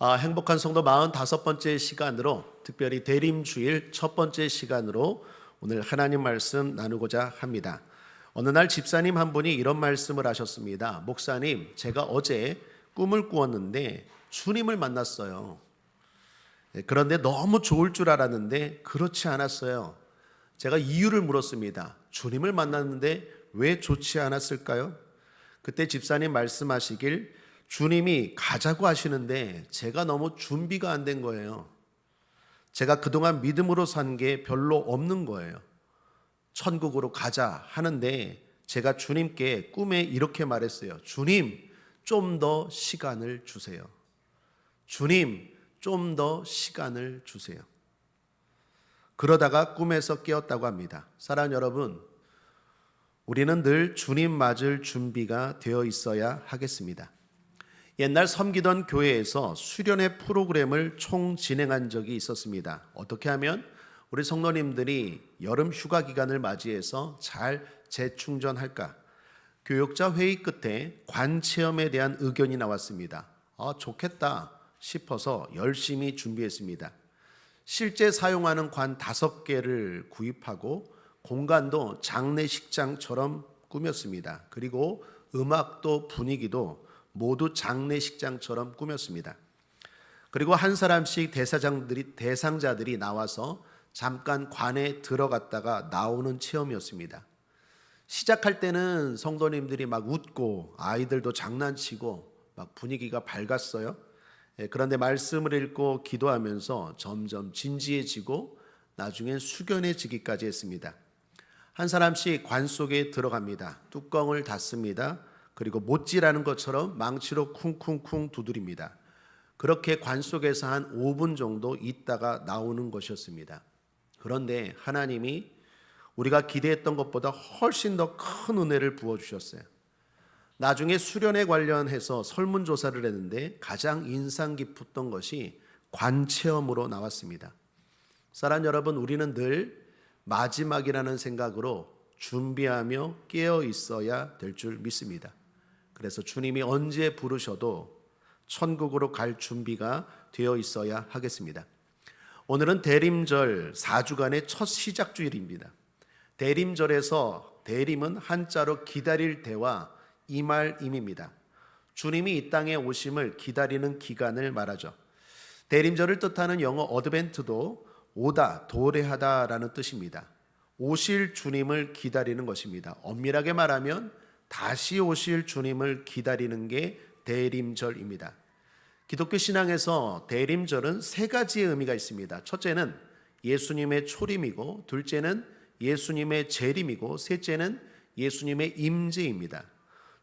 행복한 성도 45번째 시간으로 특별히 대림주일 첫 번째 시간으로 오늘 하나님 말씀 나누고자 합니다. 어느 날 집사님 한 분이 이런 말씀을 하셨습니다. 목사님, 제가 어제 꿈을 꾸었는데 주님을 만났어요. 그런데 너무 좋을 줄 알았는데 그렇지 않았어요. 제가 이유를 물었습니다. 주님을 만났는데 왜 좋지 않았을까요? 그때 집사님 말씀하시길 주님이 가자고 하시는데 제가 너무 준비가 안 된 거예요. 제가 그동안 믿음으로 산 게 별로 없는 거예요. 천국으로 가자 하는데 제가 주님께 꿈에 이렇게 말했어요. 주님, 좀 더 시간을 주세요. 주님, 좀 더 시간을 주세요. 그러다가 꿈에서 깨었다고 합니다. 사랑하는 여러분, 우리는 늘 주님 맞을 준비가 되어 있어야 하겠습니다. 옛날 섬기던 교회에서 수련회 프로그램을 총 진행한 적이 있었습니다. 어떻게 하면 우리 성도님들이 여름 휴가 기간을 맞이해서 잘 재충전할까? 교육자 회의 끝에 관 체험에 대한 의견이 나왔습니다. 좋겠다 싶어서 열심히 준비했습니다. 실제 사용하는 관 5개를 구입하고 공간도 장례식장처럼 꾸몄습니다. 그리고 음악도 분위기도 모두 장례식장처럼 꾸몄습니다. 그리고 한 사람씩 대상자들이 나와서 잠깐 관에 들어갔다가 나오는 체험이었습니다. 시작할 때는 성도님들이 막 웃고 아이들도 장난치고 막 분위기가 밝았어요. 그런데 말씀을 읽고 기도하면서 점점 진지해지고 나중엔 숙연해지기까지 했습니다. 한 사람씩 관 속에 들어갑니다. 뚜껑을 닫습니다. 그리고 못질하는 것처럼 망치로 쿵쿵쿵 두드립니다. 그렇게 관 속에서 한 5분 정도 있다가 나오는 것이었습니다. 그런데 하나님이 우리가 기대했던 것보다 훨씬 더 큰 은혜를 부어주셨어요. 나중에 수련회 관련해서 설문조사를 했는데 가장 인상 깊었던 것이 관체험으로 나왔습니다. 사랑하는 여러분, 우리는 늘 마지막이라는 생각으로 준비하며 깨어 있어야 될 줄 믿습니다. 그래서 주님이 언제 부르셔도 천국으로 갈 준비가 되어 있어야 하겠습니다. 오늘은 대림절 4주간의 첫 시작 주일입니다. 대림절에서 대림은 한자로 기다릴 때와 임할임입니다. 주님이 이 땅에 오심을 기다리는 기간을 말하죠. 대림절을 뜻하는 영어 어드벤트도 오다, 도래하다라는 뜻입니다. 오실 주님을 기다리는 것입니다. 엄밀하게 말하면 다시 오실 주님을 기다리는 게 대림절입니다. 기독교 신앙에서 대림절은 3가지의 의미가 있습니다. 첫째는 예수님의 초림이고, 둘째는 예수님의 재림이고, 셋째는 예수님의 임재입니다.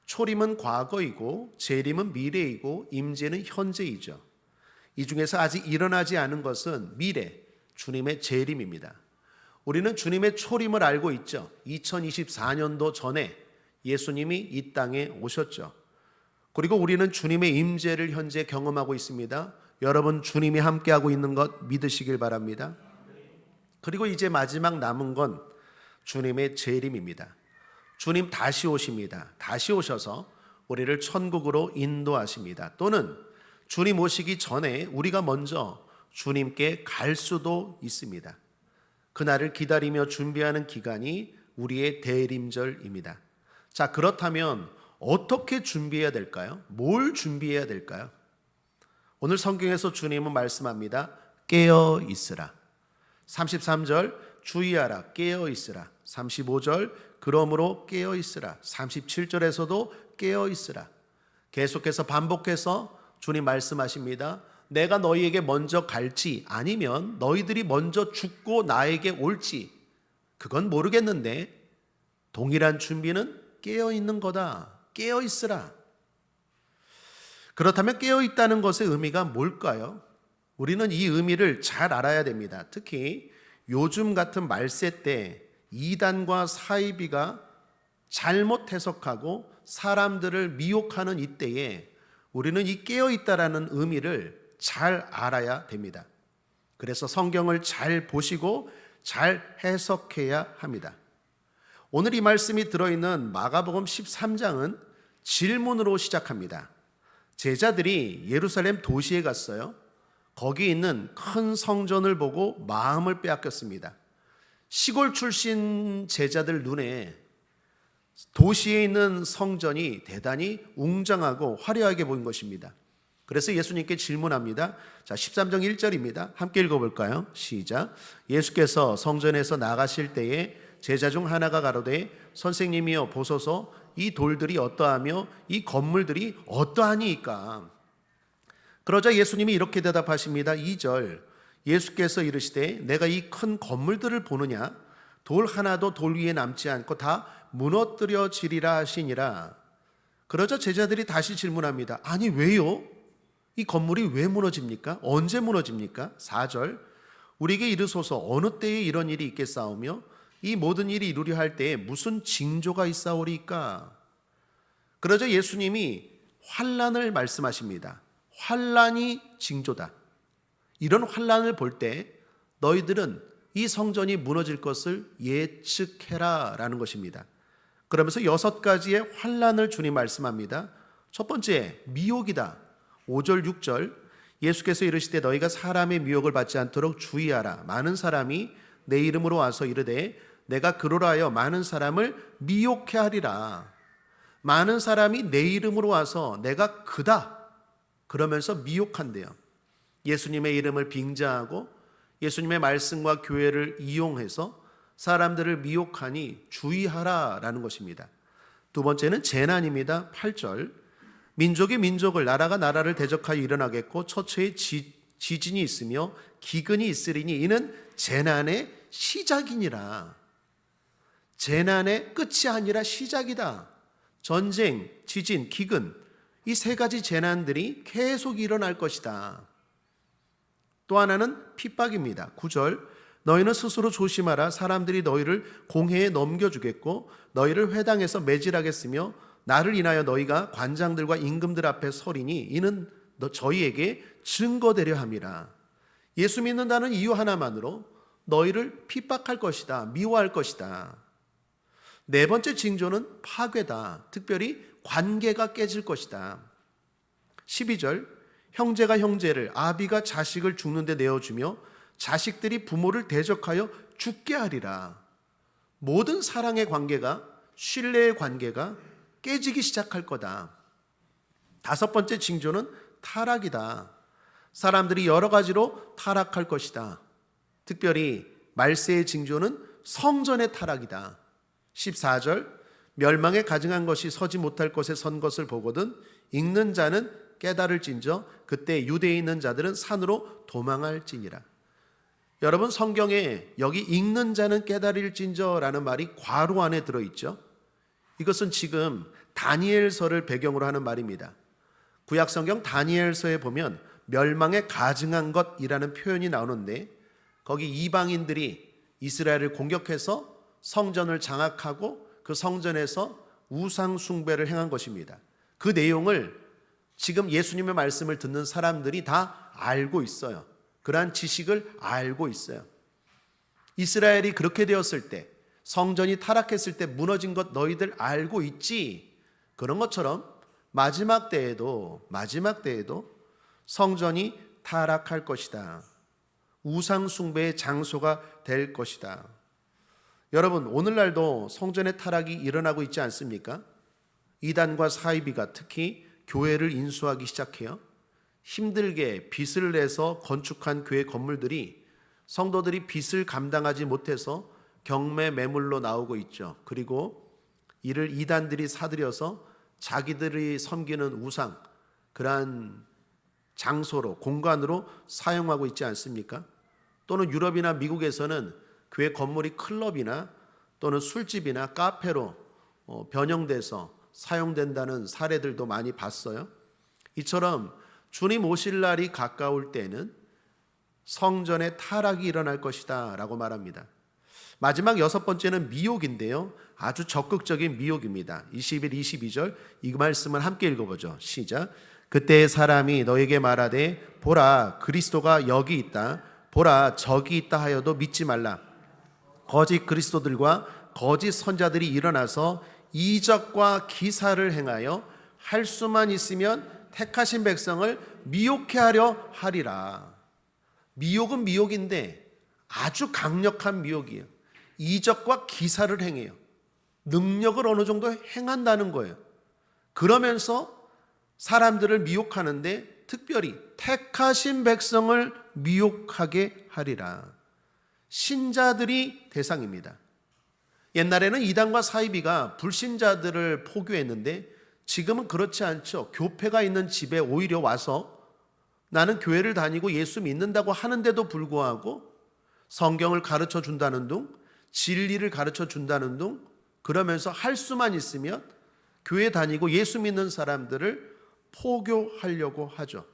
초림은 과거이고, 재림은 미래이고, 임재는 현재이죠. 이 중에서 아직 일어나지 않은 것은 미래, 주님의 재림입니다. 우리는 주님의 초림을 알고 있죠. 2024년도 전에 예수님이 이 땅에 오셨죠. 그리고 우리는 주님의 임재를 현재 경험하고 있습니다. 여러분, 주님이 함께하고 있는 것 믿으시길 바랍니다. 그리고 이제 마지막 남은 건 주님의 재림입니다. 주님 다시 오십니다. 다시 오셔서 우리를 천국으로 인도하십니다. 또는 주님 오시기 전에 우리가 먼저 주님께 갈 수도 있습니다. 그날을 기다리며 준비하는 기간이 우리의 대림절입니다. 자, 그렇다면 어떻게 준비해야 될까요? 뭘 준비해야 될까요? 오늘 성경에서 주님은 말씀합니다. 깨어 있으라. 33절 주의하라, 깨어 있으라. 35절 그러므로 깨어 있으라. 37절에서도 깨어 있으라. 계속해서 반복해서 주님 말씀하십니다. 내가 너희에게 먼저 갈지 아니면 너희들이 먼저 죽고 나에게 올지 그건 모르겠는데 동일한 준비는 깨어 있는 거다. 깨어 있으라. 그렇다면 깨어 있다는 것의 의미가 뭘까요? 우리는 이 의미를 잘 알아야 됩니다. 특히 요즘 같은 말세 때 이단과 사이비가 잘못 해석하고 사람들을 미혹하는 이때에 우리는 이 깨어 있다라는 의미를 잘 알아야 됩니다. 그래서 성경을 잘 보시고 잘 해석해야 합니다. 오늘 이 말씀이 들어있는 마가복음 13장은 질문으로 시작합니다. 제자들이 예루살렘 도시에 갔어요. 거기 있는 큰 성전을 보고 마음을 빼앗겼습니다. 시골 출신 제자들 눈에 도시에 있는 성전이 대단히 웅장하고 화려하게 보인 것입니다. 그래서 예수님께 질문합니다. 자, 13장 1절입니다. 함께 읽어볼까요? 시작. 예수께서 성전에서 나가실 때에 제자 중 하나가 가로되 선생님이여 보소서 이 돌들이 어떠하며 이 건물들이 어떠하니이까. 그러자 예수님이 이렇게 대답하십니다. 2절. 예수께서 이르시되 내가 이 큰 건물들을 보느냐? 돌 하나도 돌 위에 남지 않고 다 무너뜨려지리라 하시니라. 그러자 제자들이 다시 질문합니다. 아니 왜요? 이 건물이 왜 무너집니까? 언제 무너집니까? 4절. 우리에게 이르소서 어느 때에 이런 일이 있겠사오며 이 모든 일이 이루려 할 때에 무슨 징조가 있사오리까? 그러자 예수님이 환난을 말씀하십니다. 환난이 징조다. 이런 환난을 볼 때 너희들은 이 성전이 무너질 것을 예측해라 라는 것입니다. 그러면서 6가지의 환난을 주님 말씀합니다. 첫 번째, 미혹이다. 5절 6절. 예수께서 이르시되 너희가 사람의 미혹을 받지 않도록 주의하라. 많은 사람이 내 이름으로 와서 이르되 내가 그러라 하여 많은 사람을 미혹해 하리라. 많은 사람이 내 이름으로 와서 내가 그다 그러면서 미혹한대요. 예수님의 이름을 빙자하고 예수님의 말씀과 교회를 이용해서 사람들을 미혹하니 주의하라라는 것입니다. 두 번째는 재난입니다. 8절. 민족이 민족을, 나라가 나라를 대적하여 일어나겠고 처처에 지진이 있으며 기근이 있으리니 이는 재난의 시작이니라. 재난의 끝이 아니라 시작이다. 전쟁, 지진, 기근, 이 3가지 재난들이 계속 일어날 것이다. 또 하나는 핍박입니다. 9절. 너희는 스스로 조심하라. 사람들이 너희를 공회에 넘겨주겠고 너희를 회당에서 매질하겠으며 나를 인하여 너희가 관장들과 임금들 앞에 서리니 이는 저희에게 증거되려 함이라. 예수 믿는다는 이유 하나만으로 너희를 핍박할 것이다. 미워할 것이다. 4번째 징조는 파괴다. 특별히 관계가 깨질 것이다. 12절. 형제가 형제를, 아비가 자식을 죽는데 내어주며 자식들이 부모를 대적하여 죽게 하리라. 모든 사랑의 관계가, 신뢰의 관계가 깨지기 시작할 거다. 5번째 징조는 타락이다. 사람들이 여러 가지로 타락할 것이다. 특별히 말세의 징조는 성전의 타락이다. 14절. 멸망에 가증한 것이 서지 못할 곳에 선 것을 보거든 읽는 자는 깨달을진저 그때 유대에 있는 자들은 산으로 도망할지니라. 여러분, 성경에 여기 읽는 자는 깨달을진저라는 말이 괄호 안에 들어있죠. 이것은 지금 다니엘서를 배경으로 하는 말입니다. 구약성경 다니엘서에 보면 멸망에 가증한 것이라는 표현이 나오는데 거기 이방인들이 이스라엘을 공격해서 성전을 장악하고 그 성전에서 우상 숭배를 행한 것입니다. 그 내용을 지금 예수님의 말씀을 듣는 사람들이 다 알고 있어요. 그러한 지식을 알고 있어요. 이스라엘이 그렇게 되었을 때, 성전이 타락했을 때 무너진 것 너희들 알고 있지? 그런 것처럼 마지막 때에도 성전이 타락할 것이다. 우상 숭배의 장소가 될 것이다. 여러분, 오늘날도 성전의 타락이 일어나고 있지 않습니까? 이단과 사이비가 특히 교회를 인수하기 시작해요. 힘들게 빚을 내서 건축한 교회 건물들이 성도들이 빚을 감당하지 못해서 경매 매물로 나오고 있죠. 그리고 이를 이단들이 사들여서 자기들이 섬기는 우상, 그러한 장소로, 공간으로 사용하고 있지 않습니까? 또는 유럽이나 미국에서는 교회 건물이 클럽이나 또는 술집이나 카페로 변형돼서 사용된다는 사례들도 많이 봤어요. 이처럼 주님 오실 날이 가까울 때는 성전의 타락이 일어날 것이다 라고 말합니다. 마지막 6번째는 미혹인데요, 아주 적극적인 미혹입니다. 21, 22절 이 말씀을 함께 읽어보죠. 시작. 그때 사람이 너에게 말하되 보라 그리스도가 여기 있다, 보라 저기 있다 하여도 믿지 말라. 거짓 그리스도들과 거짓 선자들이 일어나서 이적과 기사를 행하여 할 수만 있으면 택하신 백성을 미혹해 하려 하리라. 미혹은 미혹인데 아주 강력한 미혹이에요. 이적과 기사를 행해요. 능력을 어느 정도 행한다는 거예요. 그러면서 사람들을 미혹하는데 특별히 택하신 백성을 미혹하게 하리라. 신자들이 대상입니다. 옛날에는 이단과 사이비가 불신자들을 포교했는데 지금은 그렇지 않죠. 교회가 있는 집에 오히려 와서 나는 교회를 다니고 예수 믿는다고 하는데도 불구하고 성경을 가르쳐 준다는 둥, 진리를 가르쳐 준다는 둥, 그러면서 할 수만 있으면 교회 다니고 예수 믿는 사람들을 포교하려고 하죠.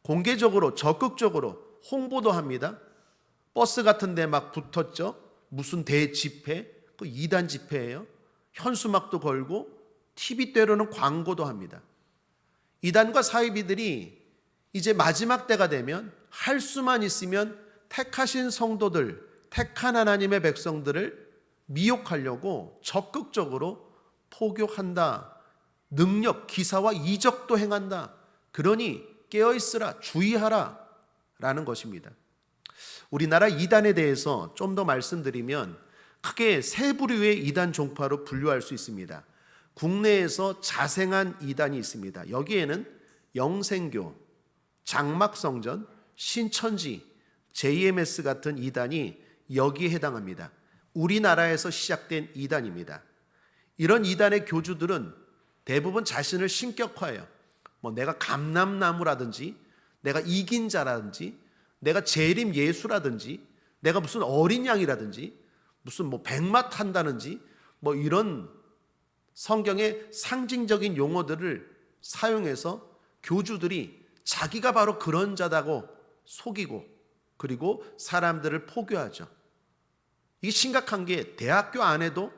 공개적으로 적극적으로 홍보도 합니다. 버스 같은 데 막 붙었죠. 무슨 대집회, 그 이단 집회예요. 현수막도 걸고 TV 때로는 광고도 합니다. 이단과 사이비들이 이제 마지막 때가 되면 할 수만 있으면 택하신 성도들, 택한 하나님의 백성들을 미혹하려고 적극적으로 포교한다. 능력, 기사와 이적도 행한다. 그러니 깨어있으라, 주의하라 라는 것입니다. 우리나라 이단에 대해서 좀 더 말씀드리면 크게 세 부류의 이단 종파로 분류할 수 있습니다. 국내에서 자생한 이단이 있습니다. 여기에는 영생교, 장막성전, 신천지, JMS 같은 이단이 여기에 해당합니다. 우리나라에서 시작된 이단입니다. 이런 이단의 교주들은 대부분 자신을 신격화해요. 내가 감람나무라든지, 내가 이긴 자라든지, 내가 재림 예수라든지, 내가 무슨 어린 양이라든지, 무슨 백마 탄다든지, 이런 성경의 상징적인 용어들을 사용해서 교주들이 자기가 바로 그런 자다고 속이고 그리고 사람들을 포교하죠. 이게 심각한 게 대학교 안에도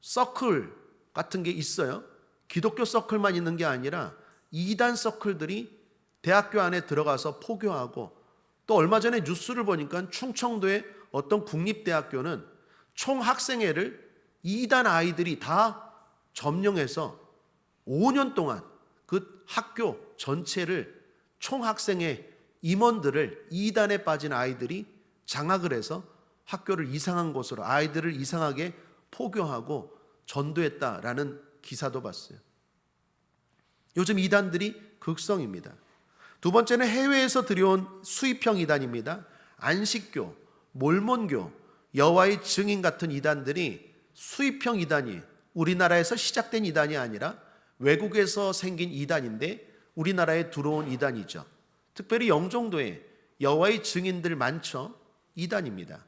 서클 같은 게 있어요. 기독교 서클만 있는 게 아니라 이단 서클들이 대학교 안에 들어가서 포교하고, 또 얼마 전에 뉴스를 보니까 충청도의 어떤 국립대학교는 총학생회를 이단 아이들이 다 점령해서 5년 동안 그 학교 전체를 총학생회 임원들을 이단에 빠진 아이들이 장악을 해서 학교를 이상한 곳으로 아이들을 이상하게 포교하고 전도했다라는 기사도 봤어요. 요즘 이단들이 극성입니다. 두 번째는 해외에서 들여온 수입형 이단입니다. 안식교, 몰몬교, 여호와의 증인 같은 이단들이 수입형 이단이에요. 우리나라에서 시작된 이단이 아니라 외국에서 생긴 이단인데 우리나라에 들어온 이단이죠. 특별히 영종도에 여호와의 증인들 많죠. 이단입니다.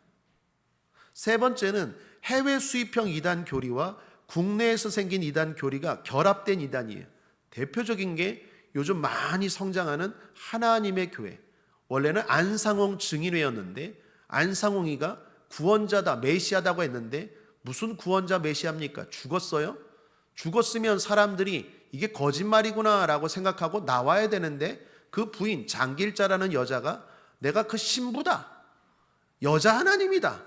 세 번째는 해외 수입형 이단 교리와 국내에서 생긴 이단 교리가 결합된 이단이에요. 대표적인 게 요즘 많이 성장하는 하나님의 교회. 원래는 안상홍 증인회였는데 안상홍이가 구원자다, 메시아다고 했는데 무슨 구원자 메시아입니까? 죽었어요? 죽었으면 사람들이 이게 거짓말이구나 라고 생각하고 나와야 되는데 그 부인 장길자라는 여자가 내가 그 신부다, 여자 하나님이다,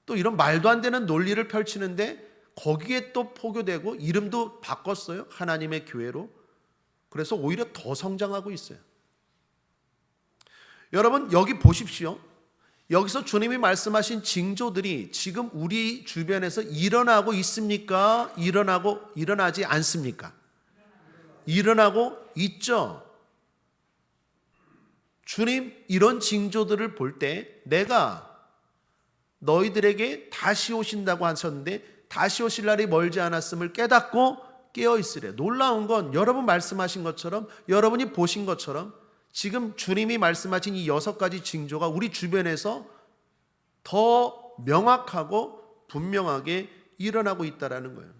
또 이런 말도 안 되는 논리를 펼치는데 거기에 또 포교되고 이름도 바꿨어요. 하나님의 교회로. 그래서 오히려 더 성장하고 있어요. 여러분 여기 보십시오. 여기서 주님이 말씀하신 징조들이 지금 우리 주변에서 일어나고 있습니까? 일어나지 않습니까? 일어나고 있죠. 주님 이런 징조들을 볼 때 내가 너희들에게 다시 오신다고 하셨는데 다시 오실 날이 멀지 않았음을 깨닫고 깨어있으래. 놀라운 건 여러분 말씀하신 것처럼, 여러분이 보신 것처럼 지금 주님이 말씀하신 이 6가지 징조가 우리 주변에서 더 명확하고 분명하게 일어나고 있다는 거예요.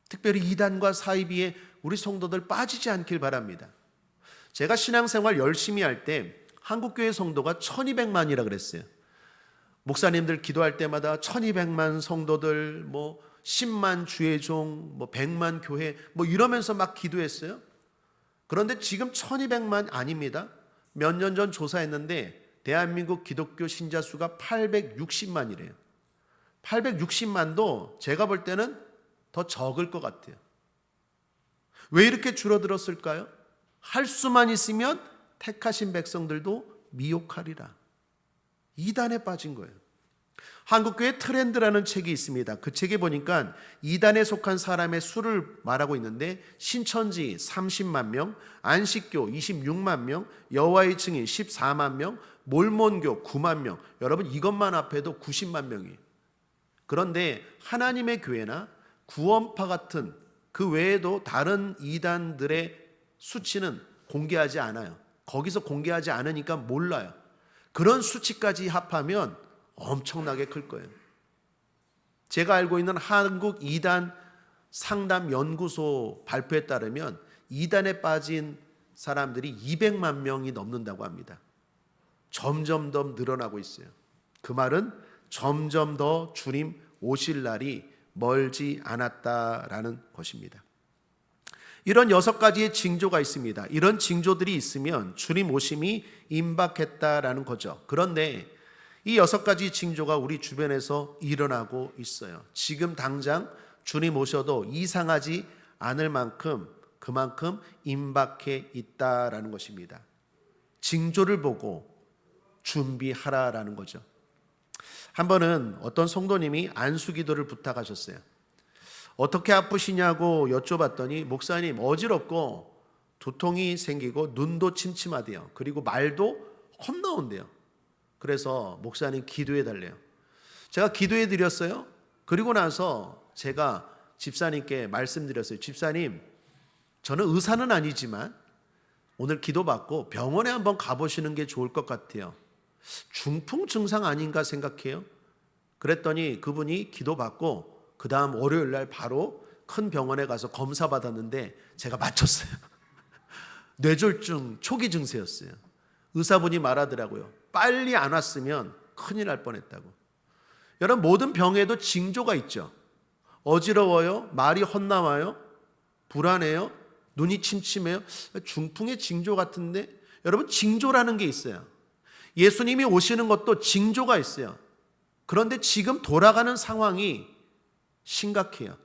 특별히 이단과 사이비에 우리 성도들 빠지지 않길 바랍니다. 제가 신앙생활 열심히 할 때 한국교회 성도가 1200만이라 그랬어요. 목사님들 기도할 때마다 1200만 성도들, 10만 주의 종, 100만 교회 이러면서 막 기도했어요. 그런데 지금 1200만 아닙니다. 몇 년 전 조사했는데 대한민국 기독교 신자 수가 860만이래요. 860만도 제가 볼 때는 더 적을 것 같아요. 왜 이렇게 줄어들었을까요? 할 수만 있으면 택하신 백성들도 미혹하리라. 이단에 빠진 거예요. 한국교회 트렌드라는 책이 있습니다. 그 책에 보니까 이단에 속한 사람의 수를 말하고 있는데, 신천지 30만 명, 안식교 26만 명, 여호와의 증인 14만 명, 몰몬교 9만 명. 여러분, 이것만 합해도 90만 명이에요. 그런데 하나님의 교회나 구원파 같은 그 외에도 다른 이단들의 수치는 공개하지 않아요. 거기서 공개하지 않으니까 몰라요. 그런 수치까지 합하면 엄청나게 클 거예요. 제가 알고 있는 한국 이단 상담 연구소 발표에 따르면 이단에 빠진 사람들이 200만 명이 넘는다고 합니다. 점점 더 늘어나고 있어요. 그 말은 점점 더 주님 오실 날이 멀지 않았다라는 것입니다. 이런 6가지의 징조가 있습니다. 이런 징조들이 있으면 주님 오심이 임박했다라는 거죠. 그런데 이 6가지 징조가 우리 주변에서 일어나고 있어요. 지금 당장 주님 오셔도 이상하지 않을 만큼 그만큼 임박해 있다라는 것입니다. 징조를 보고 준비하라라는 거죠. 한 번은 어떤 성도님이 안수기도를 부탁하셨어요. 어떻게 아프시냐고 여쭤봤더니 목사님, 어지럽고 두통이 생기고 눈도 침침하대요. 그리고 말도 헛나온대요. 그래서 목사님 기도해 달래요. 제가 기도해 드렸어요. 그리고 나서 제가 집사님께 말씀드렸어요. 집사님, 저는 의사는 아니지만 오늘 기도받고 병원에 한번 가보시는 게 좋을 것 같아요. 중풍 증상 아닌가 생각해요. 그랬더니 그분이 기도받고 그 다음 월요일 날 바로 큰 병원에 가서 검사 받았는데 제가 맞췄어요. 뇌졸중 초기 증세였어요. 의사분이 말하더라고요. 빨리 안 왔으면 큰일 날 뻔했다고. 여러분, 모든 병에도 징조가 있죠. 어지러워요, 말이 헛나와요, 불안해요, 눈이 침침해요. 중풍의 징조 같은데, 여러분, 징조라는 게 있어요. 예수님이 오시는 것도 징조가 있어요. 그런데 지금 돌아가는 상황이 심각해요.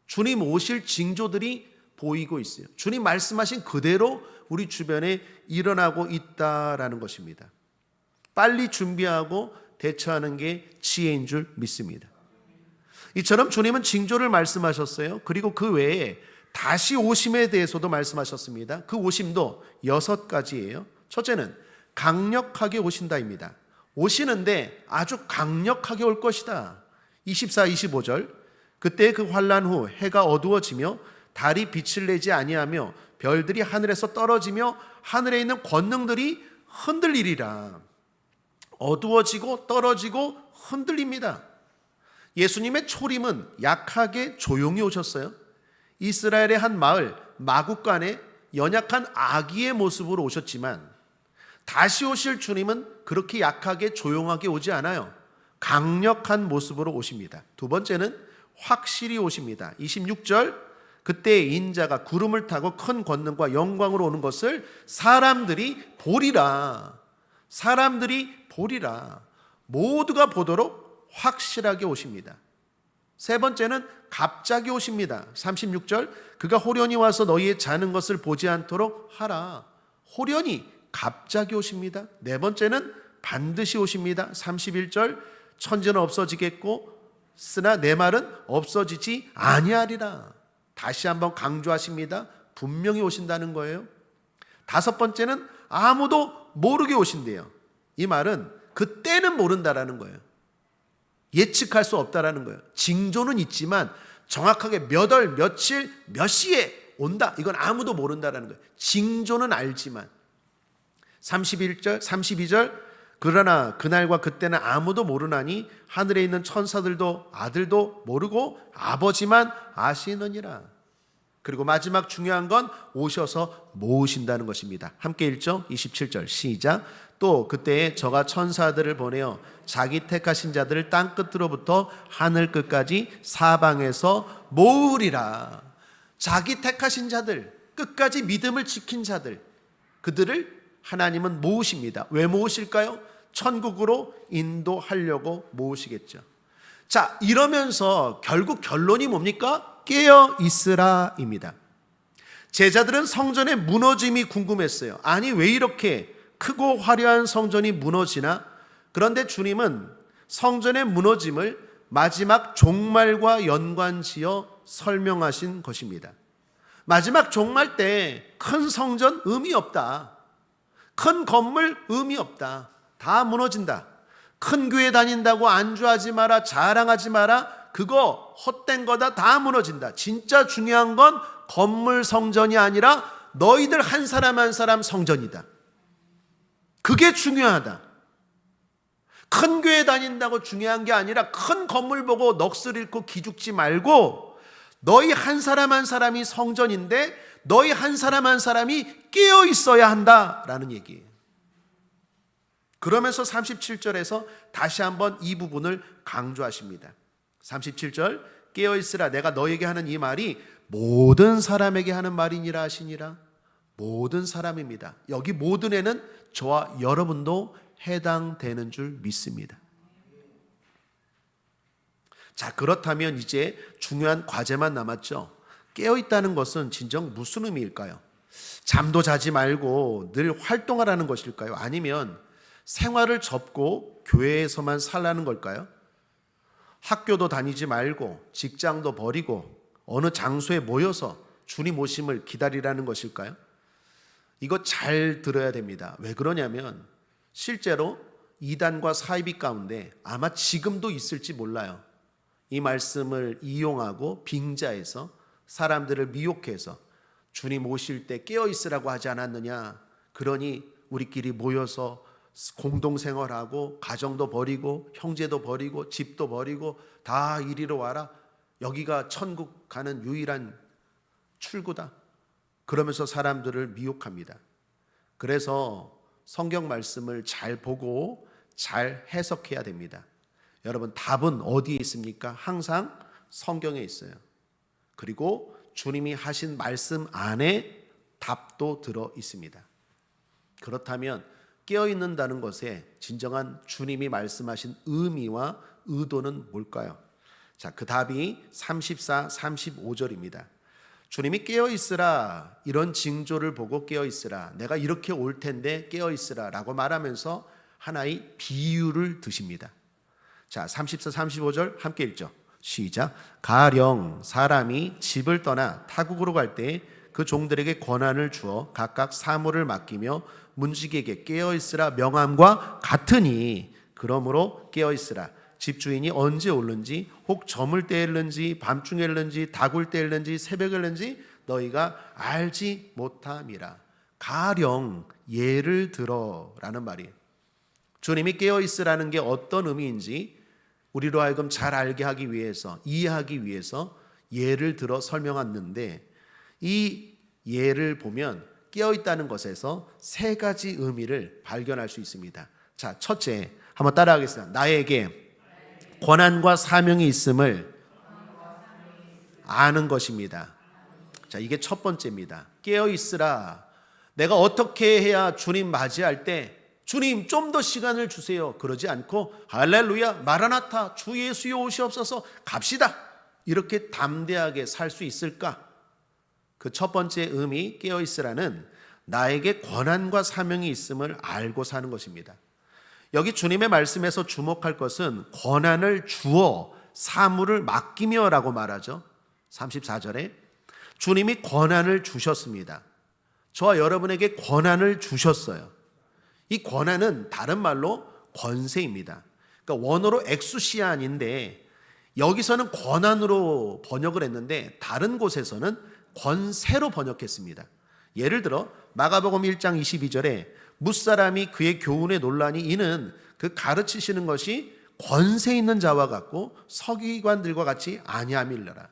주님 오실 징조들이 보이고 있어요. 주님 말씀하신 그대로 우리 주변에 일어나고 있다라는 것입니다. 빨리 준비하고 대처하는 게 지혜인 줄 믿습니다. 이처럼 주님은 징조를 말씀하셨어요. 그리고 그 외에 다시 오심에 대해서도 말씀하셨습니다. 그 오심도 6가지예요. 첫째는 강력하게 오신다입니다. 오시는데 아주 강력하게 올 것이다. 24, 25절. 그때 그 환난 후 해가 어두워지며 달이 빛을 내지 아니하며 별들이 하늘에서 떨어지며 하늘에 있는 권능들이 흔들리리라. 어두워지고 떨어지고 흔들립니다. 예수님의 초림은 약하게 조용히 오셨어요. 이스라엘의 한 마을 마국간에 연약한 아기의 모습으로 오셨지만 다시 오실 주님은 그렇게 약하게 조용하게 오지 않아요. 강력한 모습으로 오십니다. 두 번째는 확실히 오십니다. 26절. 그때 인자가 구름을 타고 큰 권능과 영광으로 오는 것을 사람들이 보리라. 사람들이 보리라. 모두가 보도록 확실하게 오십니다. 세 번째는 갑자기 오십니다. 36절. 그가 호련히 와서 너희의 자는 것을 보지 않도록 하라. 호련히 갑자기 오십니다. 네 번째는 반드시 오십니다. 31절. 천지는 없어지겠고 쓰나 내 말은 없어지지 아니하리라. 다시 한번 강조하십니다. 분명히 오신다는 거예요. 다섯 번째는 아무도 모르게 오신대요. 이 말은 그때는 모른다라는 거예요. 예측할 수 없다라는 거예요. 징조는 있지만 정확하게 몇 월, 며칠, 몇 시에 온다, 이건 아무도 모른다라는 거예요. 징조는 알지만. 31절, 32절. 그러나 그날과 그때는 아무도 모르나니 하늘에 있는 천사들도 아들도 모르고 아버지만 아시느니라. 그리고 마지막 중요한 건 오셔서 모으신다는 것입니다. 함께 읽죠. 27절 시작. 또 그때에 저가 천사들을 보내어 자기 택하신 자들을 땅 끝으로부터 하늘 끝까지 사방에서 모으리라. 자기 택하신 자들, 끝까지 믿음을 지킨 자들, 그들을 하나님은 모으십니다. 왜 모으실까요? 천국으로 인도하려고 모으시겠죠. 자, 이러면서 결국 결론이 뭡니까? 깨어 있으라입니다. 제자들은 성전의 무너짐이 궁금했어요. 아니, 왜 이렇게 크고 화려한 성전이 무너지나? 그런데 주님은 성전의 무너짐을 마지막 종말과 연관지어 설명하신 것입니다. 마지막 종말 때 큰 성전 의미 없다. 큰 건물 의미 없다. 다 무너진다. 큰 교회 다닌다고 안주하지 마라, 자랑하지 마라. 그거 헛된 거다. 다 무너진다. 진짜 중요한 건 건물 성전이 아니라 너희들 한 사람 한 사람 성전이다. 그게 중요하다. 큰 교회 다닌다고 중요한 게 아니라 큰 건물 보고 넋을 잃고 기죽지 말고 너희 한 사람 한 사람이 성전인데 너희 한 사람 한 사람이 깨어 있어야 한다라는 얘기예요. 그러면서 37절에서 다시 한번 이 부분을 강조하십니다. 37절, 깨어 있으라. 내가 너에게 하는 이 말이 모든 사람에게 하는 말이니라 하시니라. 모든 사람입니다. 여기 모든에는 저와 여러분도 해당되는 줄 믿습니다. 자, 그렇다면 이제 중요한 과제만 남았죠. 깨어있다는 것은 진정 무슨 의미일까요? 잠도 자지 말고 늘 활동하라는 것일까요? 아니면 생활을 접고 교회에서만 살라는 걸까요? 학교도 다니지 말고 직장도 버리고 어느 장소에 모여서 주님 오심을 기다리라는 것일까요? 이거 잘 들어야 됩니다. 왜 그러냐면 실제로 이단과 사이비 가운데 아마 지금도 있을지 몰라요. 이 말씀을 이용하고 빙자해서 사람들을 미혹해서 주님 오실 때 깨어있으라고 하지 않았느냐. 그러니 우리끼리 모여서 공동생활하고 가정도 버리고 형제도 버리고 집도 버리고 다 이리로 와라. 여기가 천국 가는 유일한 출구다. 그러면서 사람들을 미혹합니다. 그래서 성경 말씀을 잘 보고 잘 해석해야 됩니다. 여러분, 답은 어디에 있습니까? 항상 성경에 있어요. 그리고 주님이 하신 말씀 안에 답도 들어 있습니다. 그렇다면 깨어있는다는 것에 진정한 주님이 말씀하신 의미와 의도는 뭘까요? 자, 그 답이 34, 35절입니다. 주님이 깨어있으라, 이런 징조를 보고 깨어있으라, 내가 이렇게 올 텐데 깨어있으라 라고 말하면서 하나의 비유를 드십니다. 자, 34, 35절 함께 읽죠. 시작. 가령 사람이 집을 떠나 타국으로 갈 때 그 종들에게 권한을 주어 각각 사물을 맡기며 문지기에게 깨어있으라 명함과 같으니, 그러므로 깨어있으라. 집주인이 언제 올는지, 혹 저물 때에 일는지, 밤중에 일는지, 다굴 때에 일는지, 새벽에 일는지 너희가 알지 못함이라. 가령, 예를 들어 라는 말이에요. 주님이 깨어있으라는 게 어떤 의미인지 우리로 하여금 잘 알게 하기 위해서, 이해하기 위해서 예를 들어 설명했는데, 이 예를 보면 깨어있다는 것에서 세 가지 의미를 발견할 수 있습니다. 자, 첫째, 한번 따라하겠습니다. 나에게 권한과 사명이 있음을 아는 것입니다. 자, 이게 첫 번째입니다. 깨어있으라. 내가 어떻게 해야 주님 맞이할 때 주님 좀 더 시간을 주세요, 그러지 않고 할렐루야 마라나타 주 예수여 오시옵소서 갑시다, 이렇게 담대하게 살 수 있을까? 그 첫 번째 의미, 깨어있으라는 나에게 권한과 사명이 있음을 알고 사는 것입니다. 여기 주님의 말씀에서 주목할 것은 권한을 주어 사물을 맡기며 라고 말하죠. 34절에 주님이 권한을 주셨습니다. 저와 여러분에게 권한을 주셨어요. 이 권한은 다른 말로 권세입니다. 그러니까 원어로 엑수시안인데 여기서는 권한으로 번역을 했는데 다른 곳에서는 권세로 번역했습니다. 예를 들어 마가복음 1장 22절에 뭇사람이 그의 교훈에 놀라니 이는 그 가르치시는 것이 권세 있는 자와 같고 서기관들과 같이 아니함일러라.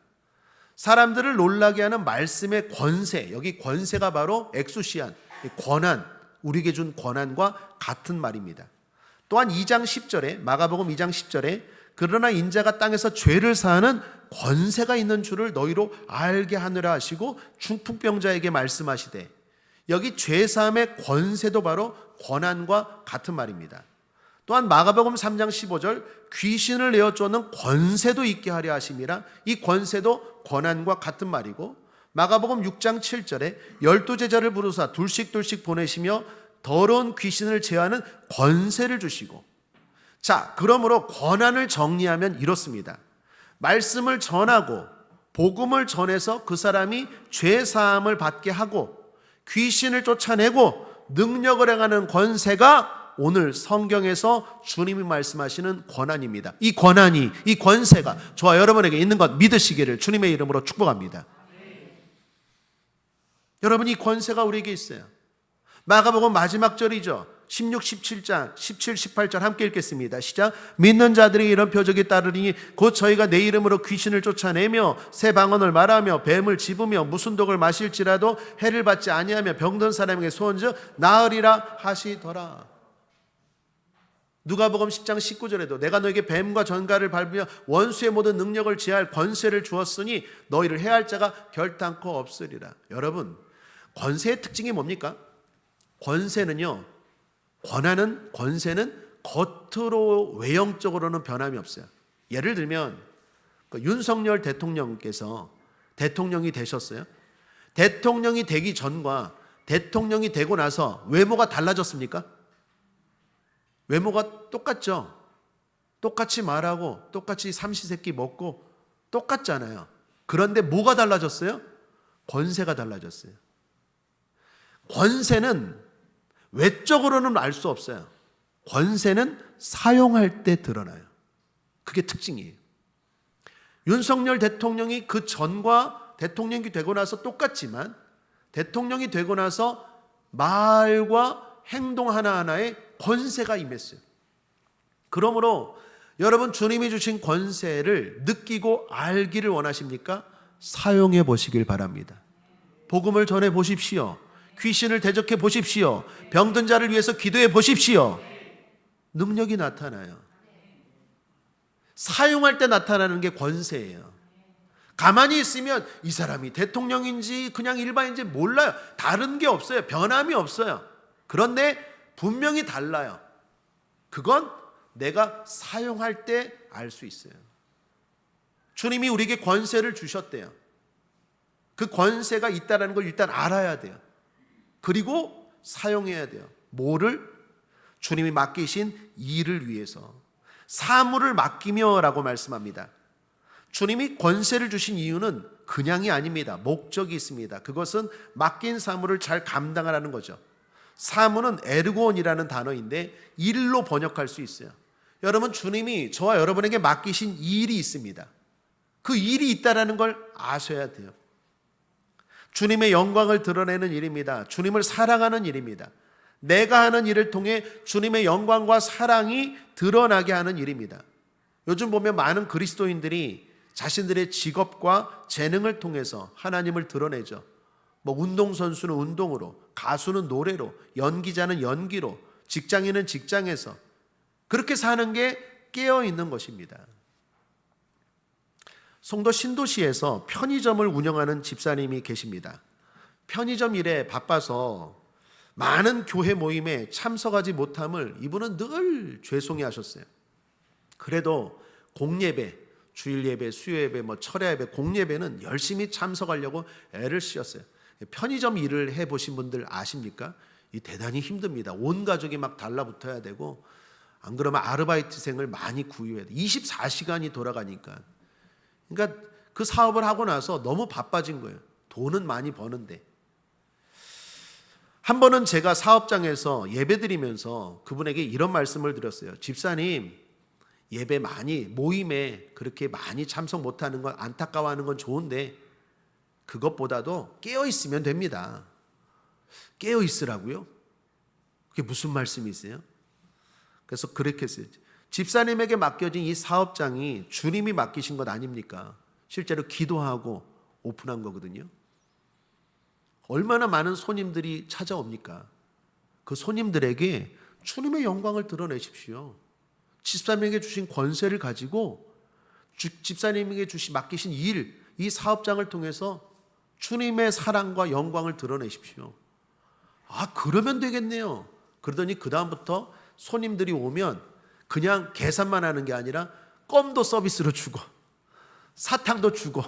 사람들을 놀라게 하는 말씀의 권세, 여기 권세가 바로 엑수시안, 권한, 우리에게 준 권한과 같은 말입니다. 또한 2장 10절에 마가복음 2장 10절에 그러나 인자가 땅에서 죄를 사하는 권세가 있는 줄을 너희로 알게 하느라 하시고 중풍병자에게 말씀하시되, 여기 죄사함의 권세도 바로 권한과 같은 말입니다. 또한 마가복음 3장 15절 귀신을 내어 쫓는 권세도 있게 하려 하심이라, 이 권세도 권한과 같은 말이고, 마가복음 6장 7절에 12제자를 부르사 둘씩 보내시며 더러운 귀신을 제하는 권세를 주시고. 자, 그러므로 권한을 정리하면 이렇습니다. 말씀을 전하고 복음을 전해서 그 사람이 죄 사함을 받게 하고 귀신을 쫓아내고 능력을 행하는 권세가 오늘 성경에서 주님이 말씀하시는 권한입니다. 이 권한이, 이 권세가 저와 여러분에게 있는 것 믿으시기를 주님의 이름으로 축복합니다. 여러분, 이 권세가 우리에게 있어요. 마가복음 마지막 절이죠. 16, 17장, 17, 18절 함께 읽겠습니다. 시작. 믿는 자들이 이런 표적이 따르리니 곧 저희가 내 이름으로 귀신을 쫓아내며 새 방언을 말하며 뱀을 집으며 무슨 독을 마실지라도 해를 받지 아니하며 병든 사람에게 소원즉 나으리라 하시더라. 누가복음 10장 19절에도 내가 너에게 뱀과 전갈을 밟으며 원수의 모든 능력을 제할 권세를 주었으니 너희를 해할 자가 결단코 없으리라. 여러분, 권세의 특징이 뭡니까? 권세는요, 권세는 겉으로 외형적으로는 변함이 없어요. 예를 들면 윤석열 대통령께서 대통령이 되셨어요. 대통령이 되기 전과 대통령이 되고 나서 외모가 달라졌습니까? 외모가 똑같죠. 똑같이 말하고 똑같이 삼시세끼 먹고 똑같잖아요. 그런데 뭐가 달라졌어요? 권세가 달라졌어요. 권세는 외적으로는 알 수 없어요. 권세는 사용할 때 드러나요. 그게 특징이에요. 윤석열 대통령이 그 전과 대통령이 되고 나서 똑같지만 대통령이 되고 나서 말과 행동 하나하나에 권세가 임했어요. 그러므로 여러분, 주님이 주신 권세를 느끼고 알기를 원하십니까? 사용해 보시길 바랍니다. 복음을 전해 보십시오. 귀신을 대적해 보십시오. 병든 자를 위해서 기도해 보십시오. 능력이 나타나요. 사용할 때 나타나는 게 권세예요. 가만히 있으면 이 사람이 대통령인지 그냥 일반인지 몰라요. 다른 게 없어요. 변함이 없어요. 그런데 분명히 달라요. 그건 내가 사용할 때 알 수 있어요. 주님이 우리에게 권세를 주셨대요. 그 권세가 있다는 걸 일단 알아야 돼요. 그리고 사용해야 돼요. 뭐를? 주님이 맡기신 일을 위해서. 사물을 맡기며 라고 말씀합니다. 주님이 권세를 주신 이유는 그냥이 아닙니다. 목적이 있습니다. 그것은 맡긴 사물을 잘 감당하라는 거죠. 사물은 에르고온이라는 단어인데 일로 번역할 수 있어요. 여러분, 주님이 저와 여러분에게 맡기신 일이 있습니다. 그 일이 있다는 걸 아셔야 돼요. 주님의 영광을 드러내는 일입니다. 주님을 사랑하는 일입니다. 내가 하는 일을 통해 주님의 영광과 사랑이 드러나게 하는 일입니다. 요즘 보면 많은 그리스도인들이 자신들의 직업과 재능을 통해서 하나님을 드러내죠. 운동선수는 운동으로, 가수는 노래로, 연기자는 연기로, 직장인은 직장에서 그렇게 사는 게 깨어있는 것입니다. 송도 신도시에서 편의점을 운영하는 집사님이 계십니다. 편의점 일에 바빠서 많은 교회 모임에 참석하지 못함을 이분은 늘 죄송해 하셨어요. 그래도 공예배, 주일예배, 수요예배, 철야예배, 공예배는 열심히 참석하려고 애를 쓰셨어요. 편의점 일을 해보신 분들 아십니까? 이 대단히 힘듭니다. 온 가족이 막 달라붙어야 되고, 안 그러면 아르바이트생을 많이 구유해야 돼. 24시간이 돌아가니까. 그러니까 그 사업을 하고 나서 너무 바빠진 거예요. 돈은 많이 버는데. 한 번은 제가 사업장에서 예배드리면서 그분에게 이런 말씀을 드렸어요. 집사님, 예배 많이, 모임에 그렇게 많이 참석 못하는 건, 안타까워하는 건 좋은데 그것보다도 깨어있으면 됩니다. 깨어있으라고요? 그게 무슨 말씀이세요? 그래서 그렇게 했어요. 집사님에게 맡겨진 이 사업장이 주님이 맡기신 것 아닙니까? 실제로 기도하고 오픈한 거거든요. 얼마나 많은 손님들이 찾아옵니까? 그 손님들에게 주님의 영광을 드러내십시오. 집사님에게 주신 권세를 가지고 집사님에게 맡기신 일, 이 사업장을 통해서 주님의 사랑과 영광을 드러내십시오. 아, 그러면 되겠네요. 그러더니 그 다음부터 손님들이 오면 그냥 계산만 하는 게 아니라 껌도 서비스로 주고 사탕도 주고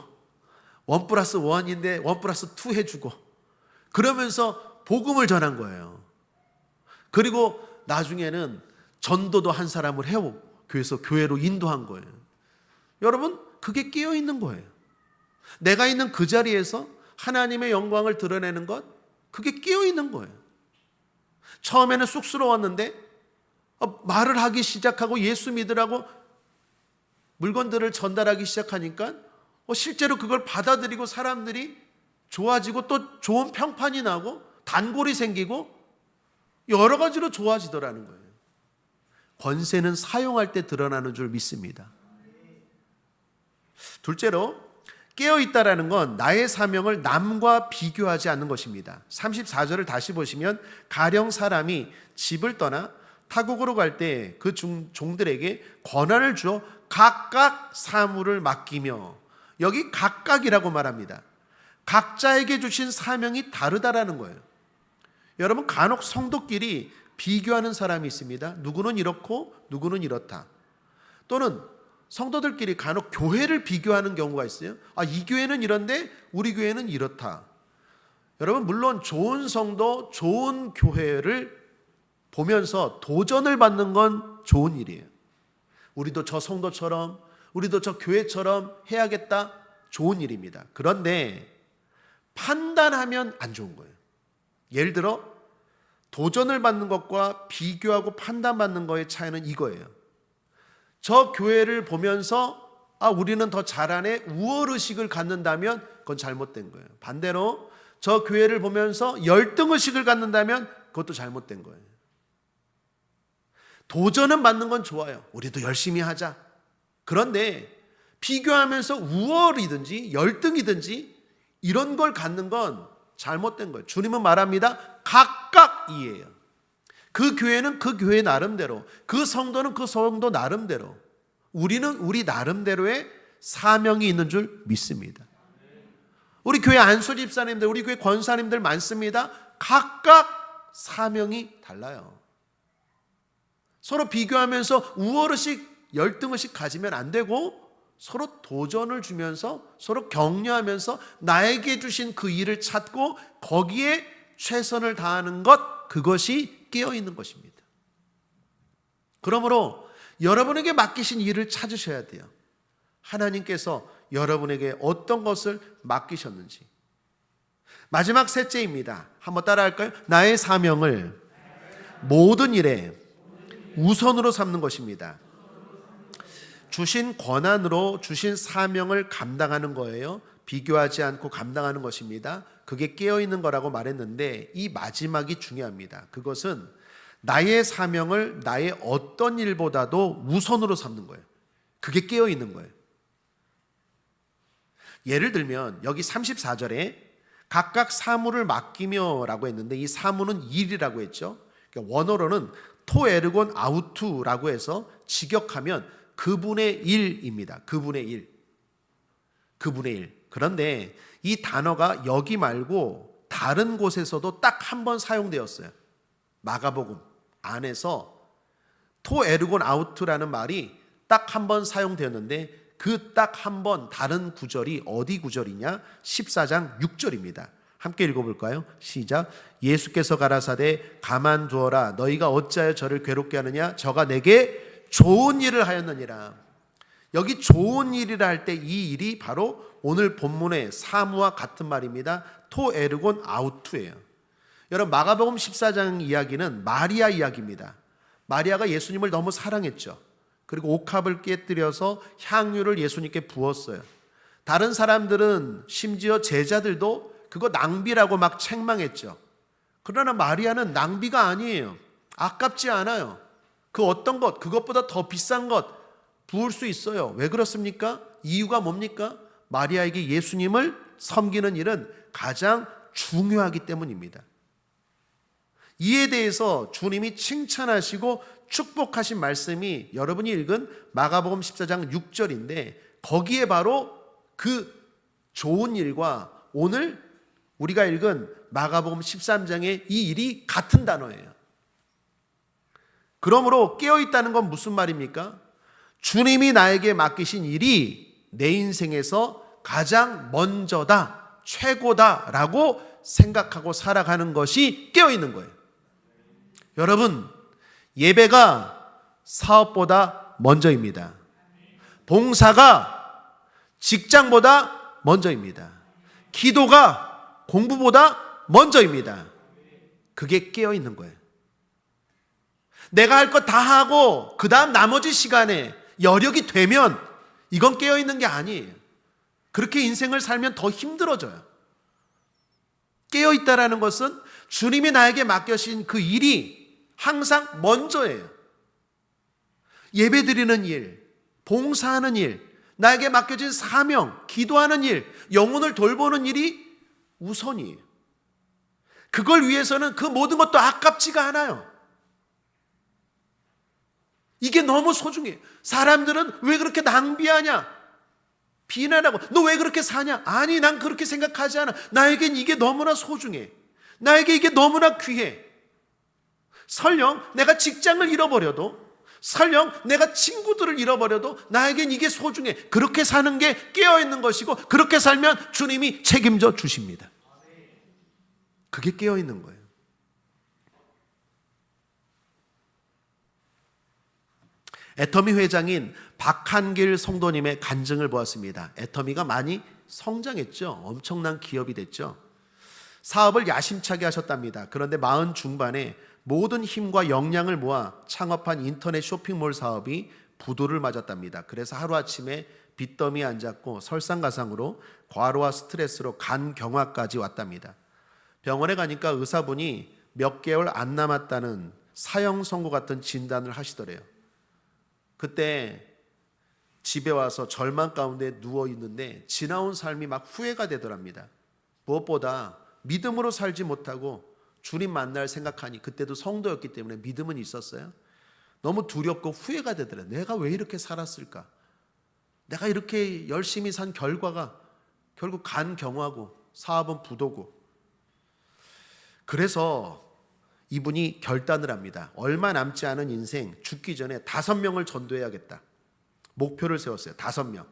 1+1인데 1+2 해주고 그러면서 복음을 전한 거예요. 그리고 나중에는 전도도 한 사람을 해오고 그래서 교회로 인도한 거예요. 여러분, 그게 끼어 있는 거예요. 내가 있는 그 자리에서 하나님의 영광을 드러내는 것, 그게 끼어 있는 거예요. 처음에는 쑥스러웠는데 말을 하기 시작하고 예수 믿으라고 물건들을 전달하기 시작하니까 실제로 그걸 받아들이고 사람들이 좋아지고 또 좋은 평판이 나고 단골이 생기고 여러 가지로 좋아지더라는 거예요. 권세는 사용할 때 드러나는 줄 믿습니다. 둘째로 깨어있다라는 건 나의 사명을 남과 비교하지 않는 것입니다. 34절을 다시 보시면 가령 사람이 집을 떠나 타국으로 갈 때 그 종들에게 권한을 주어 각각 사물을 맡기며, 여기 각각이라고 말합니다. 각자에게 주신 사명이 다르다라는 거예요. 여러분, 간혹 성도끼리 비교하는 사람이 있습니다. 누구는 이렇고 누구는 이렇다. 또는 성도들끼리 간혹 교회를 비교하는 경우가 있어요. 이 교회는 이런데 우리 교회는 이렇다. 여러분, 물론 좋은 성도, 좋은 교회를 보면서 도전을 받는 건 좋은 일이에요. 우리도 저 성도처럼, 우리도 저 교회처럼 해야겠다. 좋은 일입니다. 그런데 판단하면 안 좋은 거예요. 예를 들어 도전을 받는 것과 비교하고 판단받는 것의 차이는 이거예요. 저 교회를 보면서 우리는 더 잘하네, 우월의식을 갖는다면 그건 잘못된 거예요. 반대로 저 교회를 보면서 열등의식을 갖는다면 그것도 잘못된 거예요. 도전은 받는 건 좋아요. 우리도 열심히 하자. 그런데 비교하면서 우월이든지 열등이든지 이런 걸 갖는 건 잘못된 거예요. 주님은 말합니다. 각각이에요. 그 교회는 그 교회 나름대로, 그 성도는 그 성도 나름대로, 우리는 우리 나름대로의 사명이 있는 줄 믿습니다. 우리 교회 안수 집사님들, 우리 교회 권사님들 많습니다. 각각 사명이 달라요. 서로 비교하면서 우월의식, 열등의식 가지면 안 되고 서로 도전을 주면서 서로 격려하면서 나에게 주신 그 일을 찾고 거기에 최선을 다하는 것, 그것이 깨어있는 것입니다. 그러므로 여러분에게 맡기신 일을 찾으셔야 돼요. 하나님께서 여러분에게 어떤 것을 맡기셨는지. 마지막 셋째입니다. 한번 따라할까요? 나의 사명을 모든 일에 우선으로 삼는 것입니다. 주신 권한으로 주신 사명을 감당하는 거예요. 비교하지 않고 감당하는 것입니다. 그게 깨어있는 거라고 말했는데 이 마지막이 중요합니다. 그것은 나의 사명을 나의 어떤 일보다도 우선으로 삼는 거예요. 그게 깨어있는 거예요. 예를 들면 여기 34절에 각각 사물을 맡기며 라고 했는데 이 사물은 일이라고 했죠. 그러니까 원어로는 토에르곤 아우투라고 해서 직역하면 그분의 일입니다. 그분의 일. 그분의 일. 그런데 이 단어가 여기 말고 다른 곳에서도 딱 한 번 사용되었어요. 마가복음 안에서 토에르곤 아우트라는 말이 딱 한 번 사용되었는데 그 딱 한 번 다른 구절이 어디 구절이냐? 14장 6절입니다. 함께 읽어볼까요? 시작. 예수께서 가라사대 가만두어라. 너희가 어찌하여 저를 괴롭게 하느냐? 저가 내게 좋은 일을 하였느니라. 여기 좋은 일이라 할 때 이 일이 바로 오늘 본문의 사무와 같은 말입니다. 토에르곤 아우투예요. 여러분, 마가복음 14장 이야기는 마리아 이야기입니다. 마리아가 예수님을 너무 사랑했죠. 그리고 옥합을 깨뜨려서 향유를 예수님께 부었어요. 다른 사람들은 심지어 제자들도 그거 낭비라고 막 책망했죠. 그러나 마리아는 낭비가 아니에요. 아깝지 않아요. 그 어떤 것, 그것보다 더 비싼 것 부을 수 있어요. 왜 그렇습니까? 이유가 뭡니까? 마리아에게 예수님을 섬기는 일은 가장 중요하기 때문입니다. 이에 대해서 주님이 칭찬하시고 축복하신 말씀이 여러분이 읽은 마가복음 14장 6절인데 거기에 바로 그 좋은 일과 오늘 우리가 읽은 마가복음 13장의 이 일이 같은 단어예요. 그러므로 깨어있다는 건 무슨 말입니까? 주님이 나에게 맡기신 일이 내 인생에서 가장 먼저다, 최고다라고 생각하고 살아가는 것이 깨어있는 거예요. 여러분, 예배가 사업보다 먼저입니다. 봉사가 직장보다 먼저입니다. 기도가 공부보다 먼저입니다. 그게 깨어있는 거예요. 내가 할 것 다 하고 그 다음 나머지 시간에 여력이 되면 이건 깨어있는 게 아니에요. 그렇게 인생을 살면 더 힘들어져요. 깨어있다라는 것은 주님이 나에게 맡겨신 그 일이 항상 먼저예요. 예배드리는 일, 봉사하는 일, 나에게 맡겨진 사명, 기도하는 일, 영혼을 돌보는 일이 우선이에요. 그걸 위해서는 그 모든 것도 아깝지가 않아요. 이게 너무 소중해요. 사람들은 왜 그렇게 낭비하냐? 비난하고 너 왜 그렇게 사냐? 아니, 난 그렇게 생각하지 않아. 나에겐 이게 너무나 소중해. 나에게 이게 너무나 귀해. 설령 내가 직장을 잃어버려도, 설령 내가 친구들을 잃어버려도 나에겐 이게 소중해. 그렇게 사는 게 깨어있는 것이고, 그렇게 살면 주님이 책임져 주십니다. 그게 깨어있는 거예요. 애터미 회장인 박한길 성도님의 간증을 보았습니다. 애터미가 많이 성장했죠. 엄청난 기업이 됐죠. 사업을 야심차게 하셨답니다. 그런데 40 중반에 모든 힘과 역량을 모아 창업한 인터넷 쇼핑몰 사업이 부도를 맞았답니다. 그래서 하루아침에 빚더미에 앉았고 설상가상으로 과로와 스트레스로 간경화까지 왔답니다. 병원에 가니까 의사분이 몇 개월 안 남았다는 사형 선고 같은 진단을 하시더래요. 그때 집에 와서 절망 가운데 누워 있는데 지나온 삶이 막 후회가 되더랍니다. 무엇보다 믿음으로 살지 못하고 주님 만날 생각하니, 그때도 성도였기 때문에 믿음은 있었어요. 너무 두렵고 후회가 되더래요. 내가 왜 이렇게 살았을까? 내가 이렇게 열심히 산 결과가 결국 간경화고 사업은 부도고. 그래서 이분이 결단을 합니다. 얼마 남지 않은 인생, 죽기 전에 5명을 전도해야겠다. 목표를 세웠어요. 5명.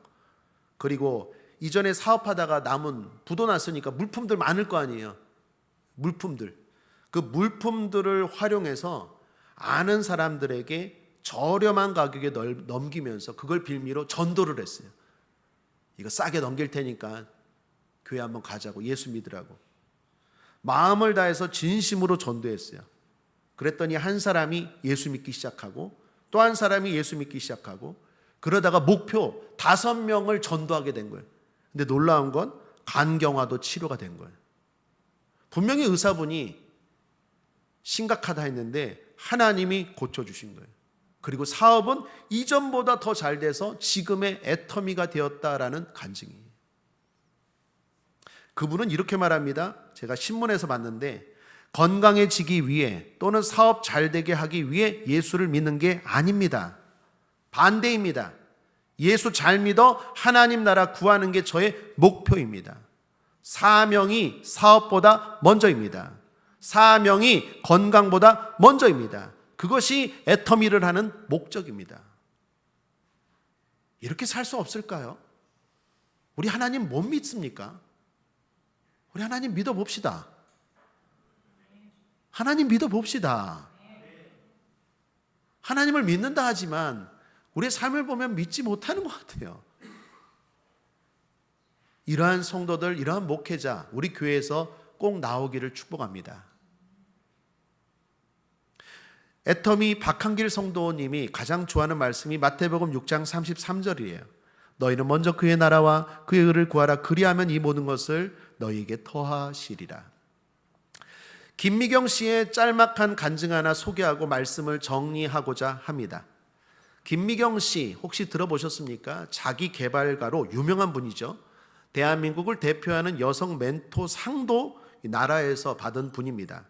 그리고 이전에 사업하다가 남은 부도 났으니까 물품들 많을 거 아니에요. 물품들. 그 물품들을 활용해서 아는 사람들에게 저렴한 가격에 넘기면서 그걸 빌미로 전도를 했어요. 이거 싸게 넘길 테니까 교회 한번 가자고, 예수 믿으라고. 마음을 다해서 진심으로 전도했어요. 그랬더니 한 사람이 예수 믿기 시작하고 또 한 사람이 예수 믿기 시작하고, 그러다가 목표 5명을 전도하게 된 거예요. 근데 놀라운 건 간경화도 치료가 된 거예요. 분명히 의사분이 심각하다 했는데 하나님이 고쳐주신 거예요. 그리고 사업은 이전보다 더 잘 돼서 지금의 애터미가 되었다라는 간증이에요. 그분은 이렇게 말합니다. 제가 신문에서 봤는데, 건강해지기 위해 또는 사업 잘 되게 하기 위해 예수를 믿는 게 아닙니다. 반대입니다. 예수 잘 믿어 하나님 나라 구하는 게 저의 목표입니다. 사명이 사업보다 먼저입니다. 사명이 건강보다 먼저입니다. 그것이 애터미를 하는 목적입니다. 이렇게 살 수 없을까요? 우리 하나님 못 믿습니까? 우리 하나님 믿어봅시다. 하나님 믿어봅시다. 하나님을 믿는다 하지만 우리의 삶을 보면 믿지 못하는 것 같아요. 이러한 성도들, 이러한 목회자, 우리 교회에서 꼭 나오기를 축복합니다. 애터미 박한길 성도님이 가장 좋아하는 말씀이 마태복음 6장 33절이에요. 너희는 먼저 그의 나라와 그의 의를 구하라. 그리하면 이 모든 것을 너희에게 더하시리라. 김미경 씨의 짤막한 간증 하나 소개하고 말씀을 정리하고자 합니다. 김미경 씨 혹시 들어보셨습니까? 자기 개발가로 유명한 분이죠. 대한민국을 대표하는 여성 멘토 상도 나라에서 받은 분입니다.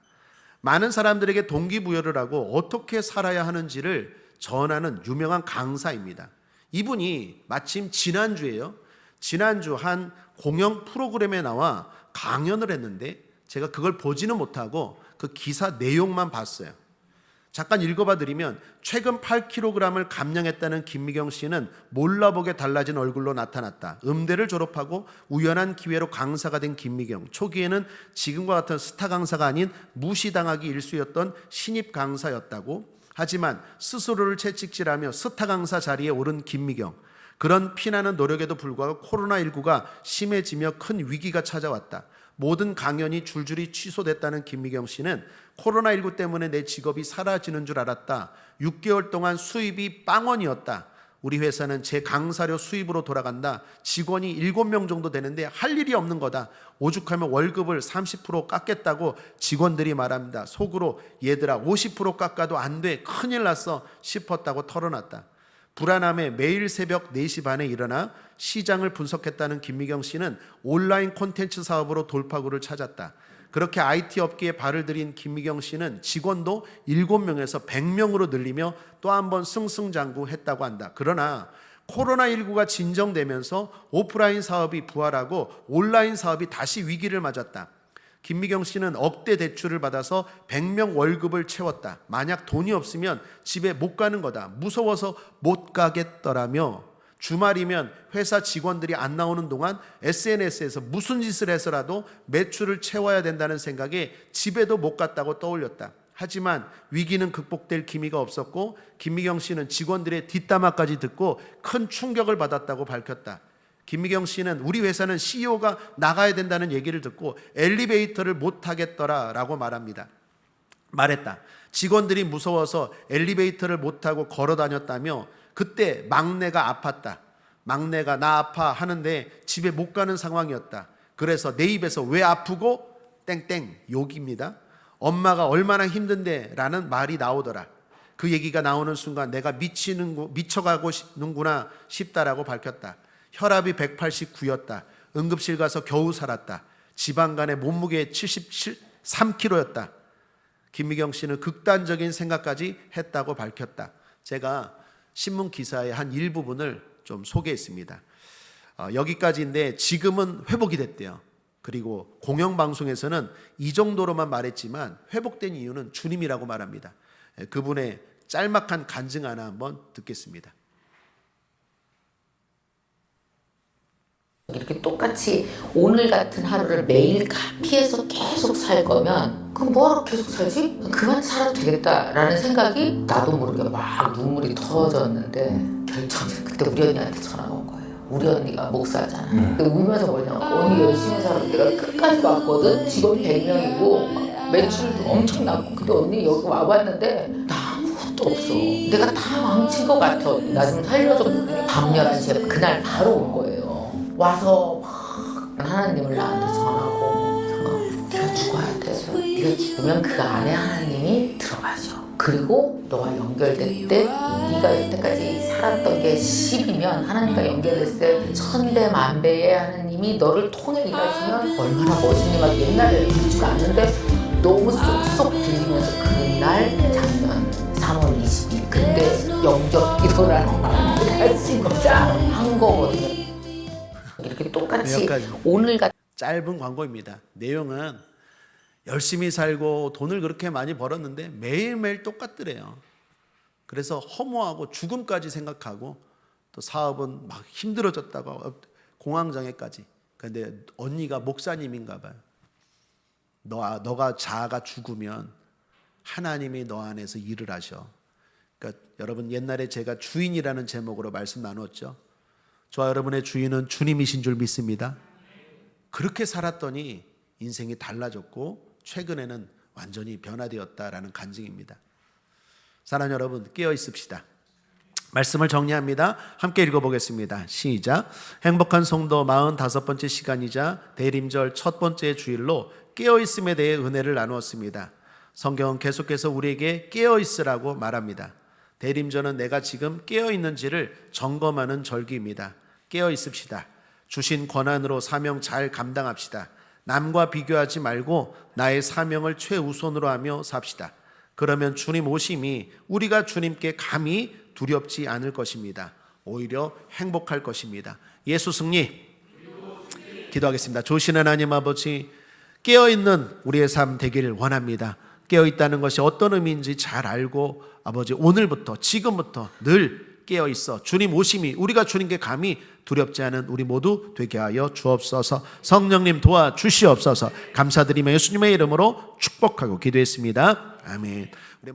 많은 사람들에게 동기부여를 하고 어떻게 살아야 하는지를 전하는 유명한 강사입니다. 이분이 마침 지난주 한 공영 프로그램에 나와 강연을 했는데 제가 그걸 보지는 못하고 그 기사 내용만 봤어요. 잠깐 읽어봐 드리면 최근 8kg을 감량했다는 김미경 씨는 몰라보게 달라진 얼굴로 나타났다. 음대를 졸업하고 우연한 기회로 강사가 된 김미경. 초기에는 지금과 같은 스타 강사가 아닌 무시당하기 일쑤였던 신입 강사였다고. 하지만 스스로를 채찍질하며 스타 강사 자리에 오른 김미경. 그런 피나는 노력에도 불구하고 코로나19가 심해지며 큰 위기가 찾아왔다. 모든 강연이 줄줄이 취소됐다는 김미경 씨는 코로나19 때문에 내 직업이 사라지는 줄 알았다. 6개월 동안 수입이 빵원이었다. 우리 회사는 제 강사료 수입으로 돌아간다. 직원이 7명 정도 되는데 할 일이 없는 거다. 오죽하면 월급을 30% 깎겠다고 직원들이 말합니다. 속으로 얘들아 50% 깎아도 안 돼. 큰일 났어 싶었다고 털어놨다. 불안함에 매일 새벽 4시 반에 일어나 시장을 분석했다는 김미경 씨는 온라인 콘텐츠 사업으로 돌파구를 찾았다. 그렇게 IT 업계에 발을 들인 김미경 씨는 직원도 7명에서 100명으로 늘리며 또 한 번 승승장구했다고 한다. 그러나 코로나19가 진정되면서 오프라인 사업이 부활하고 온라인 사업이 다시 위기를 맞았다. 김미경 씨는 억대 대출을 받아서 100명 월급을 채웠다. 만약 돈이 없으면 집에 못 가는 거다. 무서워서 못 가겠더라며 주말이면 회사 직원들이 안 나오는 동안 SNS에서 무슨 짓을 해서라도 매출을 채워야 된다는 생각에 집에도 못 갔다고 떠올렸다. 하지만 위기는 극복될 기미가 없었고 김미경 씨는 직원들의 뒷담화까지 듣고 큰 충격을 받았다고 밝혔다. 김미경 씨는 우리 회사는 CEO가 나가야 된다는 얘기를 듣고 엘리베이터를 못 타겠더라라고 말했다. 직원들이 무서워서 엘리베이터를 못 타고 걸어 다녔다며 그때 막내가 아팠다. 막내가 나 아파 하는데 집에 못 가는 상황이었다. 그래서 내 입에서 왜 아프고 땡땡 욕입니다. 엄마가 얼마나 힘든데 라는 말이 나오더라. 그 얘기가 나오는 순간 내가 미쳐가고 싶는구나 싶다라고 밝혔다. 혈압이 189였다. 응급실 가서 겨우 살았다. 지방간의 몸무게 73kg였다. 김미경 씨는 극단적인 생각까지 했다고 밝혔다. 제가 신문 기사의 한 일부분을 좀 소개했습니다. 여기까지인데 지금은 회복이 됐대요. 그리고 공영방송에서는 이 정도로만 말했지만 회복된 이유는 주님이라고 말합니다. 그분의 짤막한 간증 하나 한번 듣겠습니다. 이렇게 똑같이 오늘 같은 하루를 매일 카피해서 계속 살 거면 그럼 뭐하러 계속 살지? 그만 살아도 되겠다라는 생각이 나도 모르게 막 눈물이 터졌는데 결정적으로 그때 우리 언니한테 전화가 온 거예요. 우리 언니가 목사잖아. 근데 울면서 뭐냐, 언니 열심히 살아. 내가 끝까지 왔거든. 직원이 100명이고 매출도 엄청 나고. 근데 언니 여기 와봤는데 나 아무것도 없어. 내가 다 망친 것 같아. 나 좀 살려줘. 밤 11시에 그날 바로 온 거예요. 와서 막 하나님을 나한테 전하고 네가 죽어야 돼. 네가 죽으면 그 안에 하나님이 들어가셔. 그리고 너와 연결될 때 네가 여태까지 살았던 게 10이면 하나님과 연결됐을 때 1000배 만배의 하나님이 너를 통해 일하시면 얼마나 멋있니까 옛날에 그러지가 않는데 너무 쏙쏙 들리면서 그날 작년 3월 20일 그때 영접 기도라는 말을 진짜 한 거거든요. 이렇게 똑같이 오늘 같은 짧은 광고입니다. 내용은 열심히 살고 돈을 그렇게 많이 벌었는데 매일매일 똑같더래요. 그래서 허무하고 죽음까지 생각하고 또 사업은 막 힘들어졌다고 공황장애까지. 그런데 언니가 목사님인가 봐요. 너가 자아가 죽으면 하나님이 너 안에서 일을 하셔. 그러니까 여러분 옛날에 제가 주인이라는 제목으로 말씀 나눴죠. 저와 여러분의 주인은 주님이신 줄 믿습니다. 그렇게 살았더니 인생이 달라졌고 최근에는 완전히 변화되었다라는 간증입니다. 사랑하는 여러분, 깨어 있읍시다. 말씀을 정리합니다. 함께 읽어보겠습니다. 시작. 행복한 성도 45번째 시간이자 대림절 첫 번째 주일로 깨어있음에 대해 은혜를 나누었습니다. 성경은 계속해서 우리에게 깨어있으라고 말합니다. 대림절은 내가 지금 깨어있는지를 점검하는 절기입니다. 깨어있읍시다. 주신 권한으로 사명 잘 감당합시다. 남과 비교하지 말고 나의 사명을 최우선으로 하며 삽시다. 그러면 주님 오심이 우리가 주님께 감히 두렵지 않을 것입니다. 오히려 행복할 것입니다. 예수 승리. 기도하겠습니다. 조신 하나님 아버지, 깨어있는 우리의 삶 되기를 원합니다. 깨어 있다는 것이 어떤 의미인지 잘 알고 아버지 오늘부터 지금부터 늘 깨어 있어 주님 오심이 우리가 주님께 감히 두렵지 않은 우리 모두 되게 하여 주옵소서. 성령님 도와주시옵소서. 감사드리며 예수님의 이름으로 축복하고 기도했습니다. 아멘. 우리